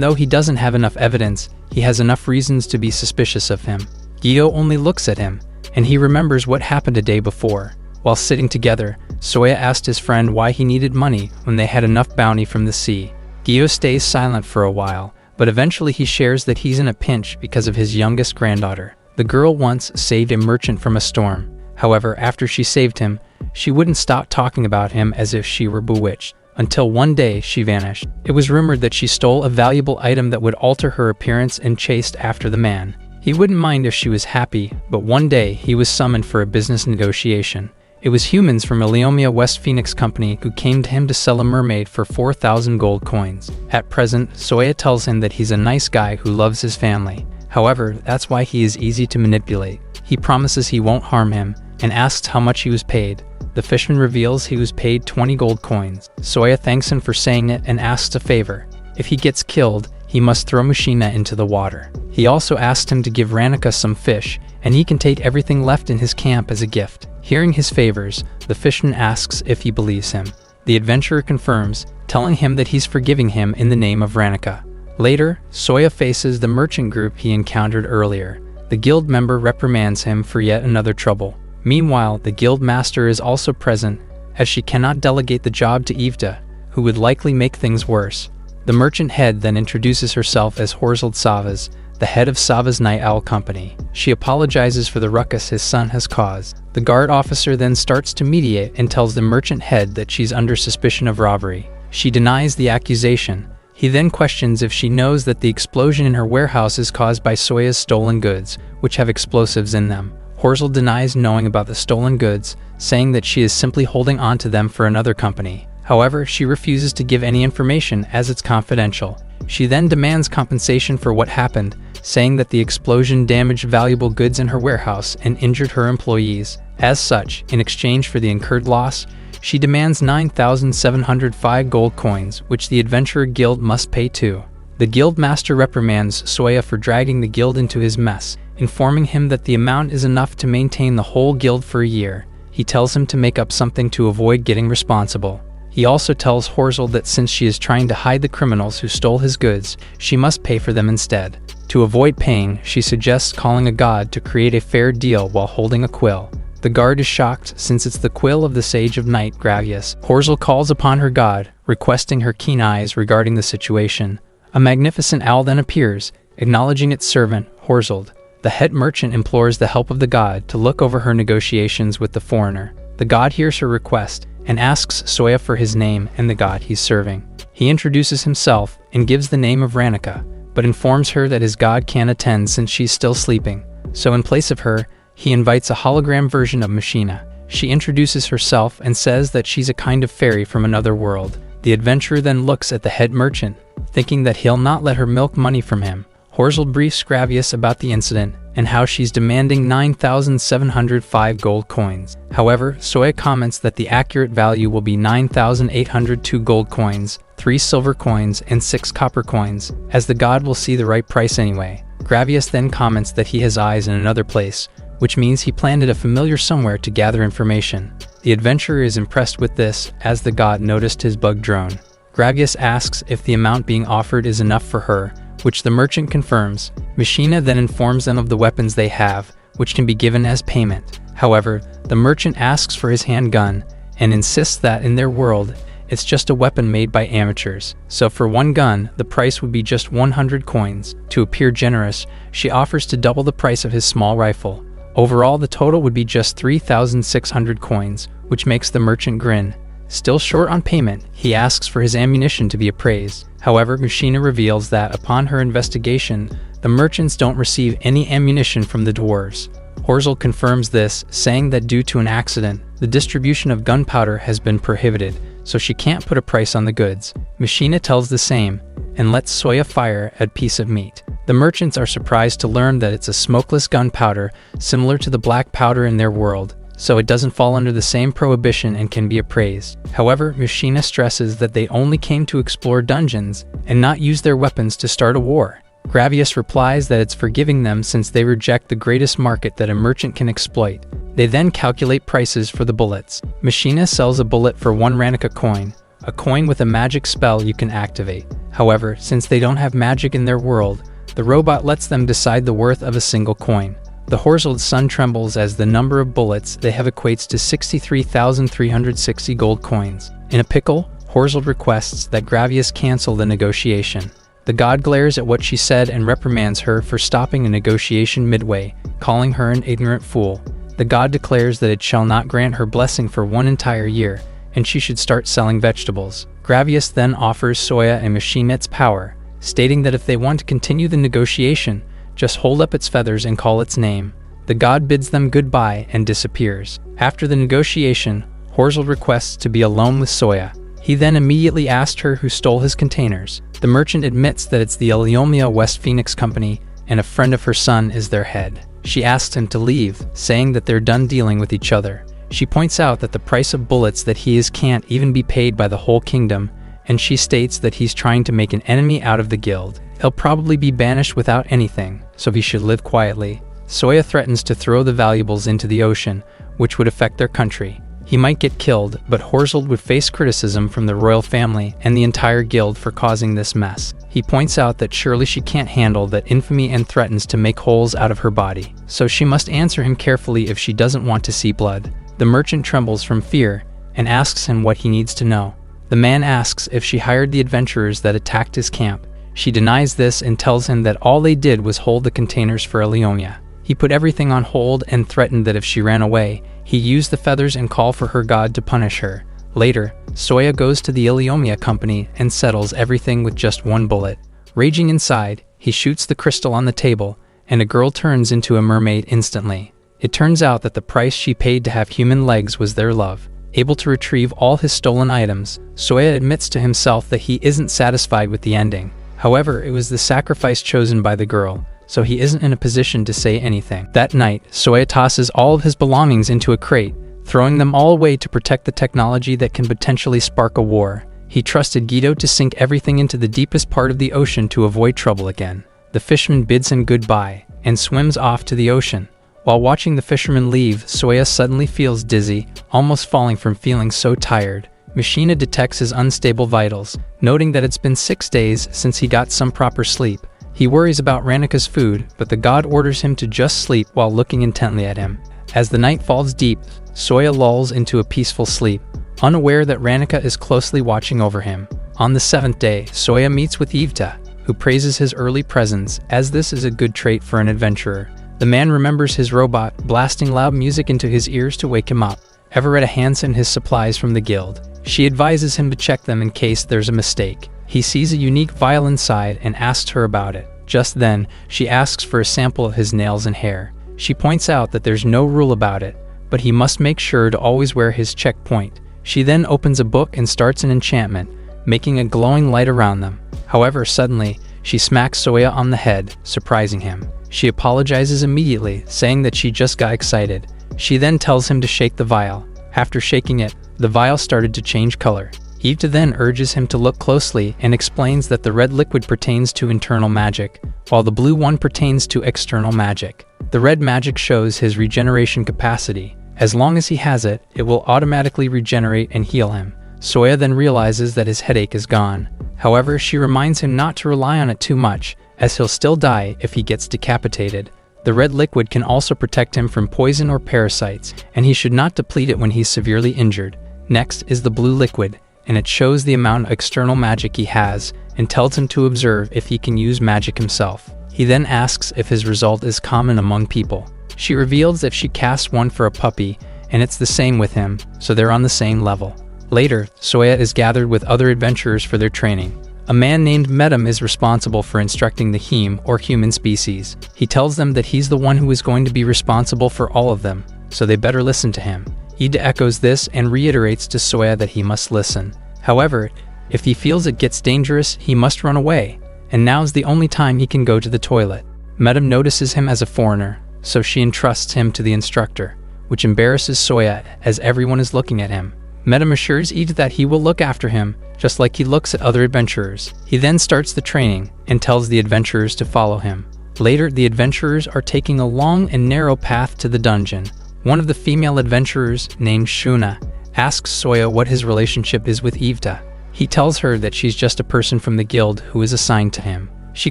though he doesn't have enough evidence, he has enough reasons to be suspicious of him. Guido only looks at him, and he remembers what happened a day before. While sitting together, Soya asked his friend why he needed money when they had enough bounty from the sea. Guido stays silent for a while, but eventually he shares that he's in a pinch because of his youngest granddaughter. The girl once saved a merchant from a storm. However, after she saved him, she wouldn't stop talking about him as if she were bewitched. Until one day, she vanished. It was rumored that she stole a valuable item that would alter her appearance and chased after the man. He wouldn't mind if she was happy, but one day he was summoned for a business negotiation. It was humans from Iliomia West Phoenix Company who came to him to sell a mermaid for 4,000 gold coins. At present, Soya tells him that he's a nice guy who loves his family. However, that's why he is easy to manipulate. He promises he won't harm him, and asks how much he was paid. The fisherman reveals he was paid 20 gold coins. Soya thanks him for saying it and asks a favor. If he gets killed, he must throw Mushina into the water. He also asked him to give Ranika some fish, and he can take everything left in his camp as a gift. Hearing his favors, the fisherman asks if he believes him. The adventurer confirms, telling him that he's forgiving him in the name of Ranika. Later, Soya faces the merchant group he encountered earlier. The guild member reprimands him for yet another trouble. Meanwhile, the guild master is also present, as she cannot delegate the job to Ivda, who would likely make things worse. The merchant head then introduces herself as Horzeld Savas, the head of Sava's Night Owl Company. She apologizes for the ruckus his son has caused. The guard officer then starts to mediate and tells the merchant head that she's under suspicion of robbery. She denies the accusation. He then questions if she knows that the explosion in her warehouse is caused by Soya's stolen goods, which have explosives in them. Horzeld denies knowing about the stolen goods, saying that she is simply holding on to them for another company. However, she refuses to give any information as it's confidential. She then demands compensation for what happened, saying that the explosion damaged valuable goods in her warehouse and injured her employees. As such, in exchange for the incurred loss, she demands 9,705 gold coins, which the Adventurer Guild must pay too. The guild master reprimands Soya for dragging the guild into his mess, informing him that the amount is enough to maintain the whole guild for a year. He tells him to make up something to avoid getting responsible. He also tells Horzeld that since she is trying to hide the criminals who stole his goods, she must pay for them instead. To avoid paying, she suggests calling a god to create a fair deal while holding a quill. The guard is shocked since it's the quill of the Sage of Night, Gravius. Horzeld calls upon her god, requesting her keen eyes regarding the situation. A magnificent owl then appears, acknowledging its servant, Horzeld. The head merchant implores the help of the god to look over her negotiations with the foreigner. The god hears her request and asks Soya for his name and the god he's serving. He introduces himself and gives the name of Ranika, but informs her that his god can't attend since she's still sleeping. So in place of her, he invites a hologram version of Mushina. She introduces herself and says that she's a kind of fairy from another world. The adventurer then looks at the head merchant, thinking that he'll not let her milk money from him. Horzeld briefs Gravius about the incident and how she's demanding 9,705 gold coins. However, Soya comments that the accurate value will be 9,802 gold coins, 3 silver coins, and 6 copper coins, as the god will see the right price anyway. Gravius then comments that he has eyes in another place, which means he planted a familiar somewhere to gather information. The adventurer is impressed with this, as the god noticed his bug drone. Gravius asks if the amount being offered is enough for her, which the merchant confirms. Mushina then informs them of the weapons they have, which can be given as payment. However, the merchant asks for his handgun, and insists that in their world, it's just a weapon made by amateurs. So for one gun, the price would be just 100 coins. To appear generous, she offers to double the price of his small rifle. Overall, the total would be just 3,600 coins, which makes the merchant grin. Still short on payment, he asks for his ammunition to be appraised. However, Mushina reveals that upon her investigation, the merchants don't receive any ammunition from the dwarves. Horzeld confirms this, saying that due to an accident, the distribution of gunpowder has been prohibited, so she can't put a price on the goods. Mushina tells the same, and lets Soya fire a piece of meat. The merchants are surprised to learn that it's a smokeless gunpowder, similar to the black powder in their world, so it doesn't fall under the same prohibition and can be appraised. However, Mushina stresses that they only came to explore dungeons and not use their weapons to start a war. Gravius replies that it's forgiving them since they reject the greatest market that a merchant can exploit. They then calculate prices for the bullets. Machina sells a bullet for 1 Ranica coin, a coin with a magic spell you can activate. However, since they don't have magic in their world, the robot lets them decide the worth of a single coin. The Horzold's sun trembles as the number of bullets they have equates to 63,360 gold coins. In a pickle, Horzold requests that Gravius cancel the negotiation. The god glares at what she said and reprimands her for stopping a negotiation midway, calling her an ignorant fool. The god declares that it shall not grant her blessing for 1 entire year, and she should start selling vegetables. Gravius then offers Soya and Machina its power, stating that if they want to continue the negotiation, just hold up its feathers and call its name. The god bids them goodbye and disappears. After the negotiation, Horzold requests to be alone with Soya. He then immediately asked her who stole his containers. The merchant admits that it's the Iliomia West Phoenix Company, and a friend of her son is their head. She asks him to leave, saying that they're done dealing with each other. She points out that the price of bullets that he is can't even be paid by the whole kingdom, and she states that he's trying to make an enemy out of the guild. He'll probably be banished without anything, so he should live quietly. Soya threatens to throw the valuables into the ocean, which would affect their country. He might get killed, but Horzold would face criticism from the royal family and the entire guild for causing this mess. He points out that surely she can't handle that infamy and threatens to make holes out of her body, so she must answer him carefully if she doesn't want to see blood. The merchant trembles from fear and asks him what he needs to know. The man asks if she hired the adventurers that attacked his camp. She denies this and tells him that all they did was hold the containers for Iliomia. He put everything on hold and threatened that if she ran away, he used the feathers and call for her god to punish her. Later, Soya goes to the Iliomia company and settles everything with just 1 bullet. Raging inside, he shoots the crystal on the table, and a girl turns into a mermaid instantly. It turns out that the price she paid to have human legs was their love. Able to retrieve all his stolen items, Soya admits to himself that he isn't satisfied with the ending. However, it was the sacrifice chosen by the girl, so he isn't in a position to say anything. That night, Soya tosses all of his belongings into a crate, throwing them all away to protect the technology that can potentially spark a war. He trusted Guido to sink everything into the deepest part of the ocean to avoid trouble again. The fisherman bids him goodbye and swims off to the ocean. While watching the fisherman leave, Soya suddenly feels dizzy, almost falling from feeling so tired. Machina detects his unstable vitals, noting that it's been 6 days since he got some proper sleep. He worries about Ranika's food, but the god orders him to just sleep while looking intently at him. As the night falls deep, Soya lulls into a peaceful sleep, unaware that Ranika is closely watching over him. On the 7th day, Soya meets with Yvta, who praises his early presence, as this is a good trait for an adventurer. The man remembers his robot, blasting loud music into his ears to wake him up. Everetta hands him his supplies from the guild. She advises him to check them in case there's a mistake. He sees a unique vial inside and asks her about it. Just then, she asks for a sample of his nails and hair. She points out that there's no rule about it, but he must make sure to always wear his checkpoint. She then opens a book and starts an enchantment, making a glowing light around them. However, suddenly, she smacks Soya on the head, surprising him. She apologizes immediately, saying that she just got excited. She then tells him to shake the vial. After shaking it, the vial started to change color. Yvta then urges him to look closely and explains that the red liquid pertains to internal magic, while the blue one pertains to external magic. The red magic shows his regeneration capacity. As long as he has it, it will automatically regenerate and heal him. Soya then realizes that his headache is gone. However, she reminds him not to rely on it too much, as he'll still die if he gets decapitated. The red liquid can also protect him from poison or parasites, and he should not deplete it when he's severely injured. Next is the blue liquid, and it shows the amount of external magic he has, and tells him to observe if he can use magic himself. He then asks if his result is common among people. She reveals if she casts one for a puppy, and it's the same with him, so they're on the same level. Later, Soya is gathered with other adventurers for their training. A man named Medam is responsible for instructing the Heme, or human species. He tells them that he's the one who is going to be responsible for all of them, so they better listen to him. Ida echoes this and reiterates to Soya that he must listen. However, if he feels it gets dangerous, he must run away, and now's the only time he can go to the toilet. Medam notices him as a foreigner, so she entrusts him to the instructor, which embarrasses Soya as everyone is looking at him. Medem assures Isekai'd that he will look after him, just like he looks at other adventurers. He then starts the training, and tells the adventurers to follow him. Later, the adventurers are taking a long and narrow path to the dungeon. One of the female adventurers, named Shuna, asks Soya what his relationship is with Isekai'd. He tells her that she's just a person from the guild who is assigned to him. She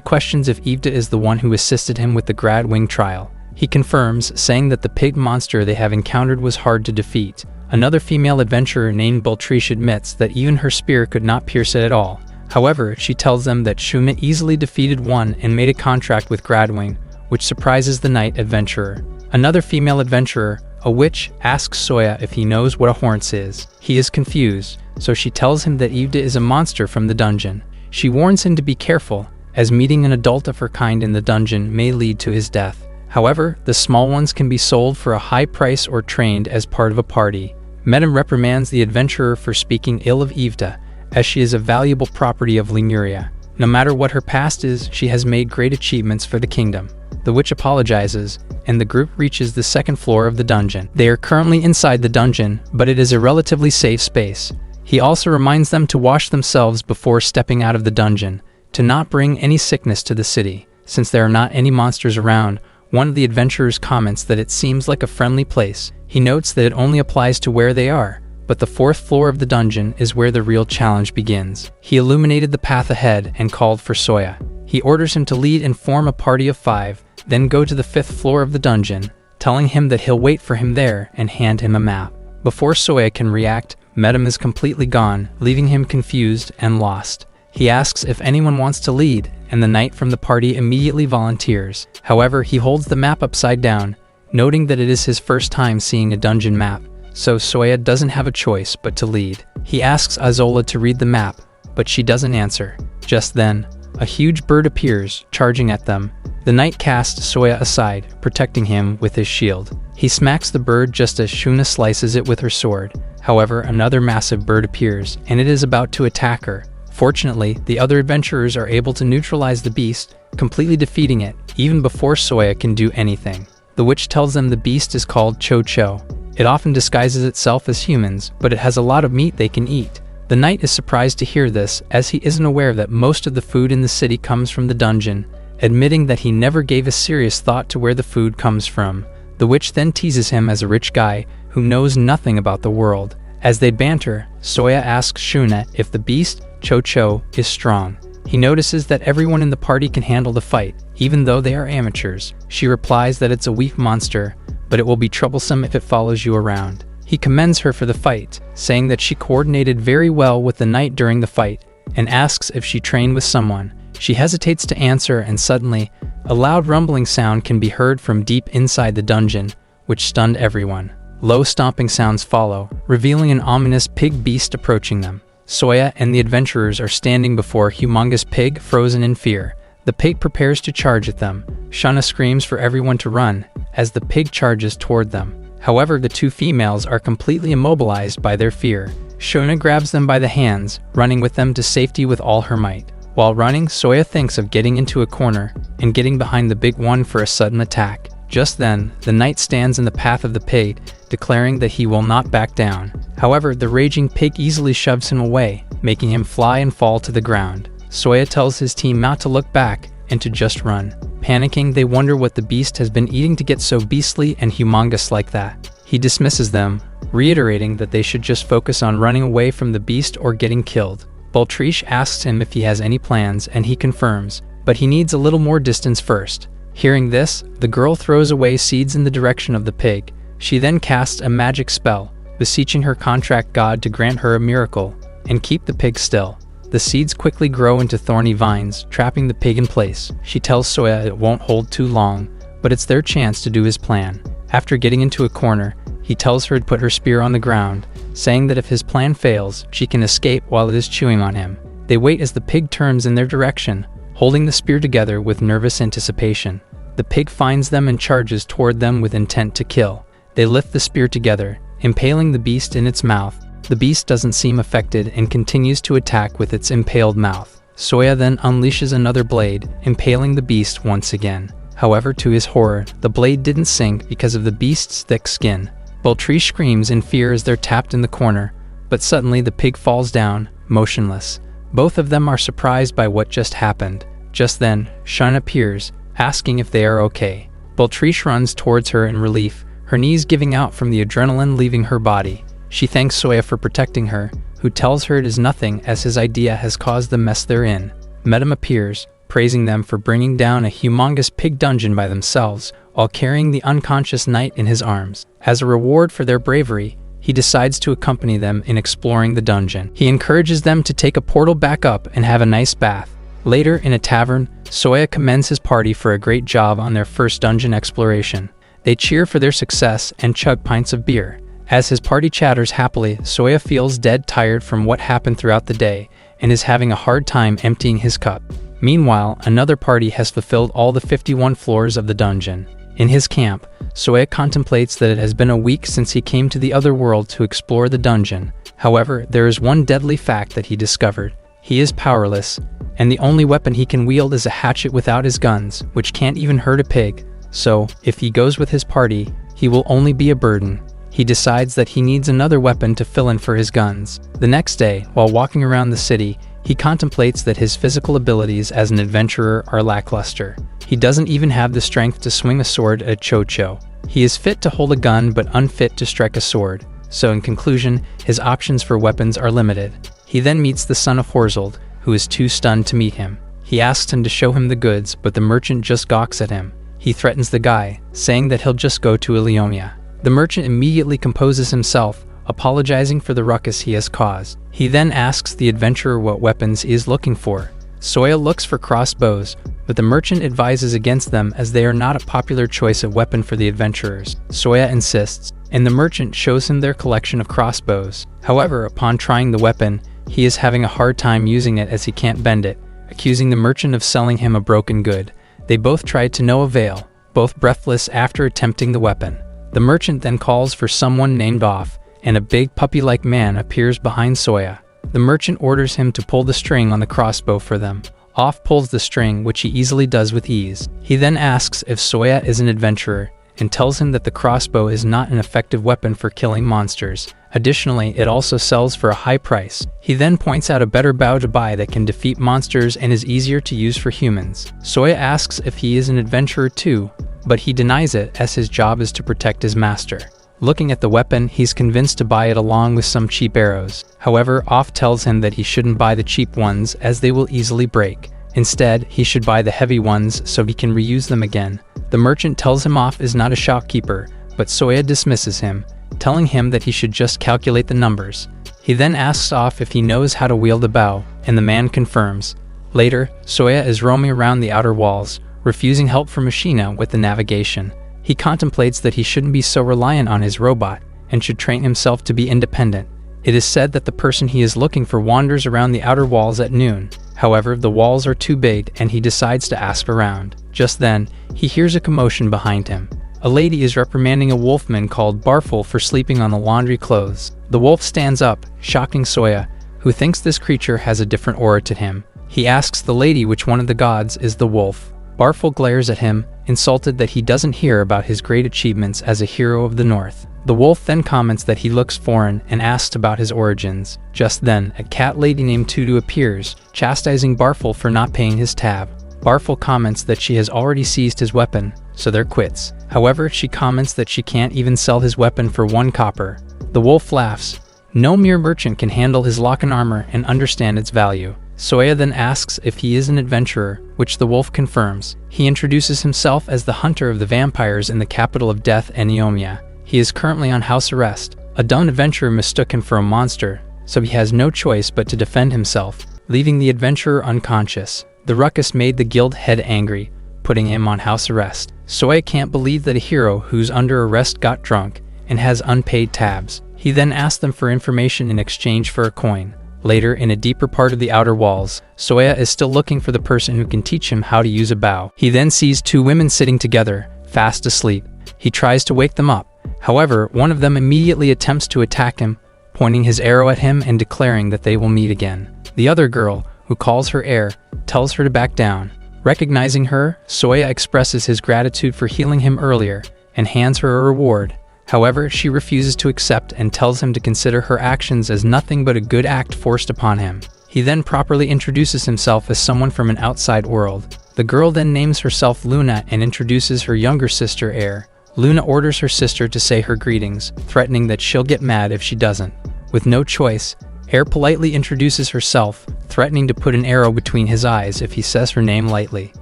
questions if Isekai'd is the one who assisted him with the Gradwing trial. He confirms, saying that the pig monster they have encountered was hard to defeat. Another female adventurer named Baltrish admits that even her spear could not pierce it at all. However, she tells them that Shuna easily defeated one and made a contract with Gradwing, which surprises the knight adventurer. Another female adventurer, a witch, asks Soya if he knows what a horns is. He is confused, so she tells him that Isekai'd is a monster from the dungeon. She warns him to be careful, as meeting an adult of her kind in the dungeon may lead to his death. However, the small ones can be sold for a high price or trained as part of a party. Medem reprimands the adventurer for speaking ill of Isekai'd, as she is a valuable property of Lemuria. No matter what her past is, she has made great achievements for the kingdom. The witch apologizes, and the group reaches the second floor of the dungeon. They are currently inside the dungeon, but it is a relatively safe space. He also reminds them to wash themselves before stepping out of the dungeon, to not bring any sickness to the city. Since there are not any monsters around, one of the adventurers comments that it seems like a friendly place. He notes that it only applies to where they are, but the fourth floor of the dungeon is where the real challenge begins. He illuminated the path ahead and called for Soya. He orders him to lead and form a party of 5, then go to the 5th floor of the dungeon, telling him that he'll wait for him there and hand him a map. Before Soya can react, Medem is completely gone, leaving him confused and lost. He asks if anyone wants to lead, and the knight from the party immediately volunteers. However, he holds the map upside down, noting that it is his first time seeing a dungeon map, so Soya doesn't have a choice but to lead. He asks Azola to read the map, but she doesn't answer. Just then, a huge bird appears, charging at them. The knight casts Soya aside, protecting him with his shield. He smacks the bird just as Shuna slices it with her sword. However, another massive bird appears, and it is about to attack her. Fortunately, the other adventurers are able to neutralize the beast, completely defeating it, even before Soya can do anything. The witch tells them the beast is called Cho-Cho. It often disguises itself as humans, but it has a lot of meat they can eat. The knight is surprised to hear this, as he isn't aware that most of the food in the city comes from the dungeon, admitting that he never gave a serious thought to where the food comes from. The witch then teases him as a rich guy who knows nothing about the world. As they banter, Soya asks Shuna if the beast, Cho-Cho, is strong. He notices that everyone in the party can handle the fight, even though they are amateurs. She replies that it's a weak monster, but it will be troublesome if it follows you around. He commends her for the fight, saying that she coordinated very well with the knight during the fight, and asks if she trained with someone. She hesitates to answer, and suddenly, a loud rumbling sound can be heard from deep inside the dungeon, which stunned everyone. Low stomping sounds follow, revealing an ominous pig beast approaching them. Soya and the adventurers are standing before a humongous pig, frozen in fear. The pig prepares to charge at them. Shuna screams for everyone to run, as the pig charges toward them. However, the two females are completely immobilized by their fear. Shuna grabs them by the hands, running with them to safety with all her might. While running, Soya thinks of getting into a corner and getting behind the big one for a sudden attack. Just then, the knight stands in the path of the pig, declaring that he will not back down. However, the raging pig easily shoves him away, making him fly and fall to the ground. Soya tells his team not to look back and to just run. Panicking, they wonder what the beast has been eating to get so beastly and humongous like that. He dismisses them, reiterating that they should just focus on running away from the beast or getting killed. Baltrish asks him if he has any plans, and he confirms, but he needs a little more distance first. Hearing this, the girl throws away seeds in the direction of the pig. She then casts a magic spell, beseeching her contract god to grant her a miracle and keep the pig still. The seeds quickly grow into thorny vines, trapping the pig in place. She tells Soya it won't hold too long, but it's their chance to do his plan. After getting into a corner, he tells her to put her spear on the ground, saying that if his plan fails, she can escape while it is chewing on him. They wait as the pig turns in their direction, holding the spear together with nervous anticipation. The pig finds them and charges toward them with intent to kill. They lift the spear together, impaling the beast in its mouth. The beast doesn't seem affected and continues to attack with its impaled mouth. Soya then unleashes another blade, impaling the beast once again. However, to his horror, the blade didn't sink because of the beast's thick skin. Baltrish screams in fear as they're tapped in the corner, but suddenly the pig falls down, motionless. Both of them are surprised by what just happened. Just then, Shun appears, asking if they are okay. Beltriche runs towards her in relief, her knees giving out from the adrenaline leaving her body. She thanks Soya for protecting her, who tells her it is nothing as his idea has caused the mess they're in. Medem appears, praising them for bringing down a humongous pig dungeon by themselves, while carrying the unconscious knight in his arms. As a reward for their bravery, he decides to accompany them in exploring the dungeon. He encourages them to take a portal back up and have a nice bath. Later, in a tavern, Soya commends his party for a great job on their first dungeon exploration. They cheer for their success and chug pints of beer. As his party chatters happily, Soya feels dead tired from what happened throughout the day and is having a hard time emptying his cup. Meanwhile, another party has fulfilled all the 51 floors of the dungeon. In his camp, Soya contemplates that it has been a week since he came to the other world to explore the dungeon. However, there is one deadly fact that he discovered. He is powerless, and the only weapon he can wield is a hatchet without his guns, which can't even hurt a pig. So, if he goes with his party, he will only be a burden. He decides that he needs another weapon to fill in for his guns. The next day, while walking around the city, he contemplates that his physical abilities as an adventurer are lackluster. He doesn't even have the strength to swing a sword at a Cho-Cho. He is fit to hold a gun but unfit to strike a sword. So in conclusion, his options for weapons are limited. He then meets the son of Horzold, who is too stunned to meet him. He asks him to show him the goods, but the merchant just gawks at him. He threatens the guy, saying that he'll just go to Iliomia. The merchant immediately composes himself, apologizing for the ruckus he has caused. He then asks the adventurer what weapons he is looking for. Soya looks for crossbows, but the merchant advises against them as they are not a popular choice of weapon for the adventurers. Soya insists, and the merchant shows him their collection of crossbows. However, upon trying the weapon, he is having a hard time using it as he can't bend it, accusing the merchant of selling him a broken good. They both try to no avail, both breathless after attempting the weapon. The merchant then calls for someone named Off, and a big puppy-like man appears behind Soya. The merchant orders him to pull the string on the crossbow for them. Off pulls the string, which he easily does with ease. He then asks if Soya is an adventurer, and tells him that the crossbow is not an effective weapon for killing monsters. Additionally, it also sells for a high price. He then points out a better bow to buy that can defeat monsters and is easier to use for humans. Soya asks if he is an adventurer too, but he denies it as his job is to protect his master. Looking at the weapon, he's convinced to buy it along with some cheap arrows. However, Off tells him that he shouldn't buy the cheap ones as they will easily break. Instead, he should buy the heavy ones so he can reuse them again. The merchant tells him Off is not a shopkeeper, but Soya dismisses him, telling him that he should just calculate the numbers. He then asks Off if he knows how to wield a bow, and the man confirms. Later, Soya is roaming around the outer walls, refusing help from Ashina with the navigation. He contemplates that he shouldn't be so reliant on his robot, and should train himself to be independent. It is said that the person he is looking for wanders around the outer walls at noon. However, the walls are too big and he decides to ask around. Just then, he hears a commotion behind him. A lady is reprimanding a wolfman called Barful for sleeping on the laundry clothes. The wolf stands up, shocking Soya, who thinks this creature has a different aura to him. He asks the lady which one of the gods is the wolf. Barful glares at him, insulted that he doesn't hear about his great achievements as a hero of the North. The wolf then comments that he looks foreign and asks about his origins. Just then, a cat lady named Tudu appears, chastising Barful for not paying his tab. Barful comments that she has already seized his weapon, so they're quits. However, she comments that she can't even sell his weapon for 1 copper. The wolf laughs. No mere merchant can handle his Locken armor and understand its value. Soya then asks if he is an adventurer, which the wolf confirms. He introduces himself as the hunter of the vampires in the capital of death, Eniomia. He is currently on house arrest. A dumb adventurer mistook him for a monster, so he has no choice but to defend himself, leaving the adventurer unconscious. The ruckus made the guild head angry, putting him on house arrest. Soya can't believe that a hero who's under arrest got drunk and has unpaid tabs. He then asks them for information in exchange for a coin. Later, in a deeper part of the outer walls, Soya is still looking for the person who can teach him how to use a bow. He then sees 2 women sitting together, fast asleep. He tries to wake them up. However, one of them immediately attempts to attack him, pointing his arrow at him and declaring that they will meet again. The other girl, who calls her heir, tells her to back down. Recognizing her, Soya expresses his gratitude for healing him earlier, and hands her a reward. However, she refuses to accept and tells him to consider her actions as nothing but a good act forced upon him. He then properly introduces himself as someone from an outside world. The girl then names herself Luna and introduces her younger sister, Air. Luna orders her sister to say her greetings, threatening that she'll get mad if she doesn't. With no choice, Air politely introduces herself, threatening to put an arrow between his eyes if he says her name lightly.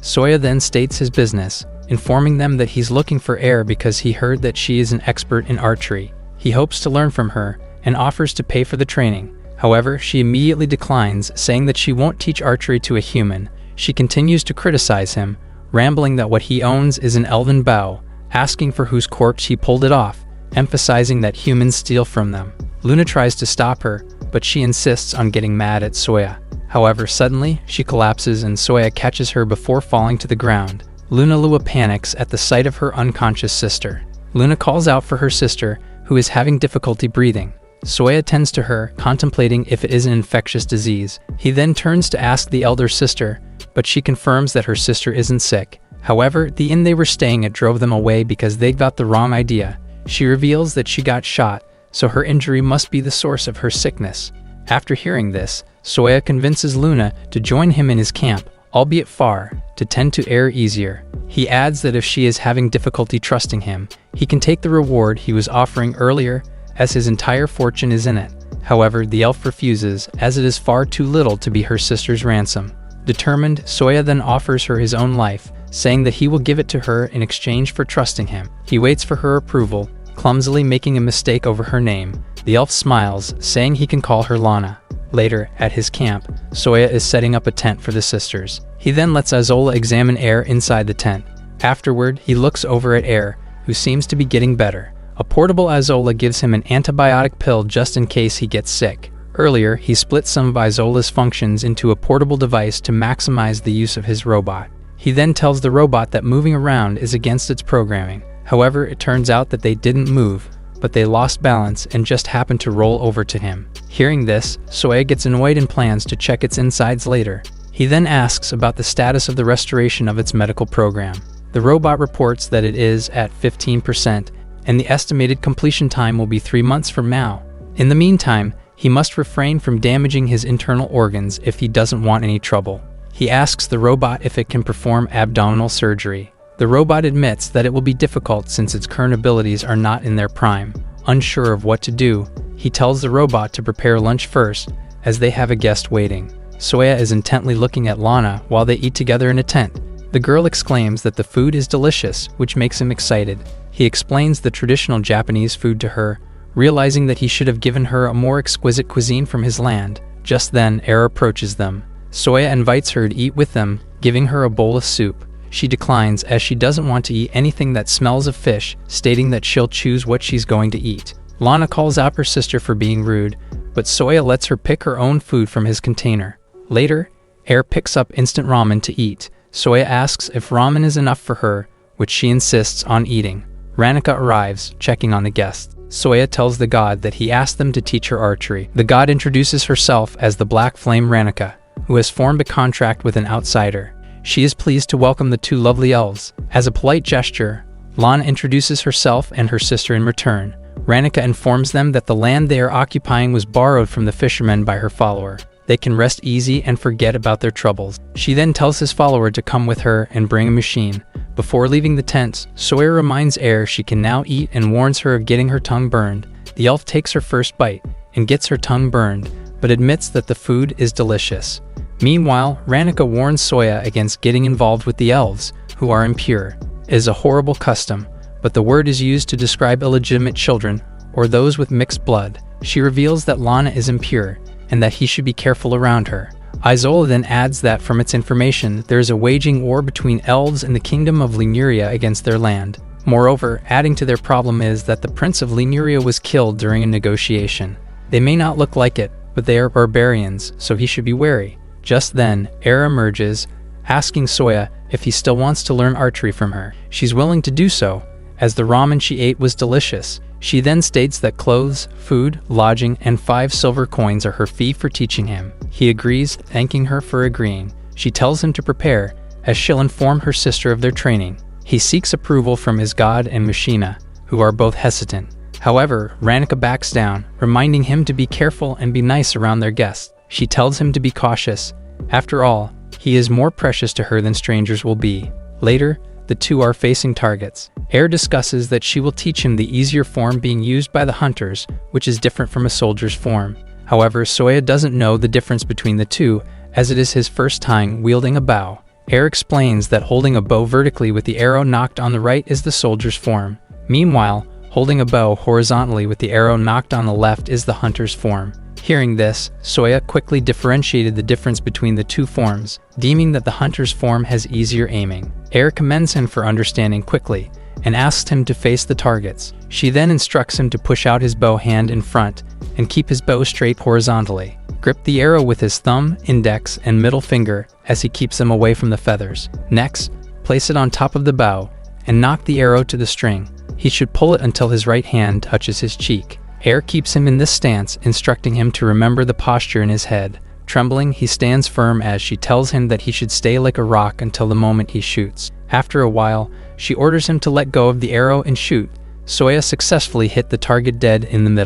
Soya then states his business, informing them that he's looking for Air because he heard that she is an expert in archery. He hopes to learn from her and offers to pay for the training. However, she immediately declines, saying that she won't teach archery to a human. She continues to criticize him, rambling that what he owns is an elven bow, asking for whose corpse he pulled it off, emphasizing that humans steal from them. Luna tries to stop her, but she insists on getting mad at Soya. However, suddenly, she collapses and Soya catches her before falling to the ground. Luna panics at the sight of her unconscious sister. Luna calls out for her sister, who is having difficulty breathing. Soya attends to her, contemplating if it is an infectious disease. He then turns to ask the elder sister, but she confirms that her sister isn't sick. However, the inn they were staying at drove them away because they got the wrong idea. She reveals that she got shot, so her injury must be the source of her sickness. After hearing this, Soya convinces Luna to join him in his camp, albeit far, to tend to Air easier. He adds that if she is having difficulty trusting him, he can take the reward he was offering earlier, as his entire fortune is in it. However, the elf refuses, as it is far too little to be her sister's ransom. Determined, Soya then offers her his own life, saying that he will give it to her in exchange for trusting him. He waits for her approval, clumsily making a mistake over her name. The elf smiles, saying he can call her Lana. Later, at his camp, Soya is setting up a tent for the sisters. He then lets Izola examine Air inside the tent. Afterward, he looks over at Air, who seems to be getting better. A portable Izola gives him an antibiotic pill just in case he gets sick. Earlier, he split some of Izola's functions into a portable device to maximize the use of his robot. He then tells the robot that moving around is against its programming. However, it turns out that they didn't move, but they lost balance and just happened to roll over to him. Hearing this, Soya gets annoyed and plans to check its insides later. He then asks about the status of the restoration of its medical program. The robot reports that it is at 15%, and the estimated completion time will be 3 months from now. In the meantime, he must refrain from damaging his internal organs if he doesn't want any trouble. He asks the robot if it can perform abdominal surgery. The robot admits that it will be difficult since its current abilities are not in their prime. Unsure of what to do, he tells the robot to prepare lunch first, as they have a guest waiting. Soya is intently looking at Lana while they eat together in a tent. The girl exclaims that the food is delicious, which makes him excited. He explains the traditional Japanese food to her, realizing that he should have given her a more exquisite cuisine from his land. Just then, Air approaches them. Soya invites her to eat with them, giving her a bowl of soup. She declines as she doesn't want to eat anything that smells of fish, stating that she'll choose what she's going to eat. Lana calls out her sister for being rude, but Soya lets her pick her own food from his container. Later, Air picks up instant ramen to eat. Soya asks if ramen is enough for her, which she insists on eating. Ranika arrives, checking on the guests. Soya tells the god that he asked them to teach her archery. The god introduces herself as the Black Flame Ranika, who has formed a contract with an outsider. She is pleased to welcome the two lovely elves. As a polite gesture, Lana introduces herself and her sister in return. Ranika informs them that the land they are occupying was borrowed from the fishermen by her follower. They can rest easy and forget about their troubles. She then tells his follower to come with her and bring a machine. Before leaving the tent, Soya reminds Air she can now eat and warns her of getting her tongue burned. The elf takes her first bite and gets her tongue burned, but admits that the food is delicious. Meanwhile, Ranika warns Soya against getting involved with the elves, who are impure. It is a horrible custom, but the word is used to describe illegitimate children, or those with mixed blood. She reveals that Lana is impure, and that he should be careful around her. Izola then adds that from its information, there is a waging war between elves and the kingdom of Lemuria against their land. Moreover, adding to their problem is that the prince of Lemuria was killed during a negotiation. They may not look like it, but they are barbarians, so he should be wary. Just then, Air emerges, asking Soya if he still wants to learn archery from her. She's willing to do so, as the ramen she ate was delicious. She then states that clothes, food, lodging, and 5 silver coins are her fee for teaching him. He agrees, thanking her for agreeing. She tells him to prepare, as she'll inform her sister of their training. He seeks approval from his god and Machina, who are both hesitant. However, Ranika backs down, reminding him to be careful and be nice around their guests. She tells him to be cautious. After all, he is more precious to her than strangers will be. Later, the two are facing targets. Air discusses that she will teach him the easier form being used by the hunters, which is different from a soldier's form. However, Soya doesn't know the difference between the two, as it is his first time wielding a bow. Air explains that holding a bow vertically with the arrow knocked on the right is the soldier's form. Meanwhile, holding a bow horizontally with the arrow knocked on the left is the hunter's form. Hearing this, Soya quickly differentiated the difference between the two forms, deeming that the hunter's form has easier aiming. Air commends him for understanding quickly, and asks him to face the targets. She then instructs him to push out his bow hand in front, and keep his bow straight horizontally. Grip the arrow with his thumb, index, and middle finger as he keeps them away from the feathers. Next, place it on top of the bow, and knock the arrow to the string. He should pull it until his right hand touches his cheek. Air keeps him in this stance, instructing him to remember the posture in his head. Trembling, he stands firm as she tells him that he should stay like a rock until the moment he shoots. After a while, she orders him to let go of the arrow and shoot. Soya successfully hit the target dead in the middle.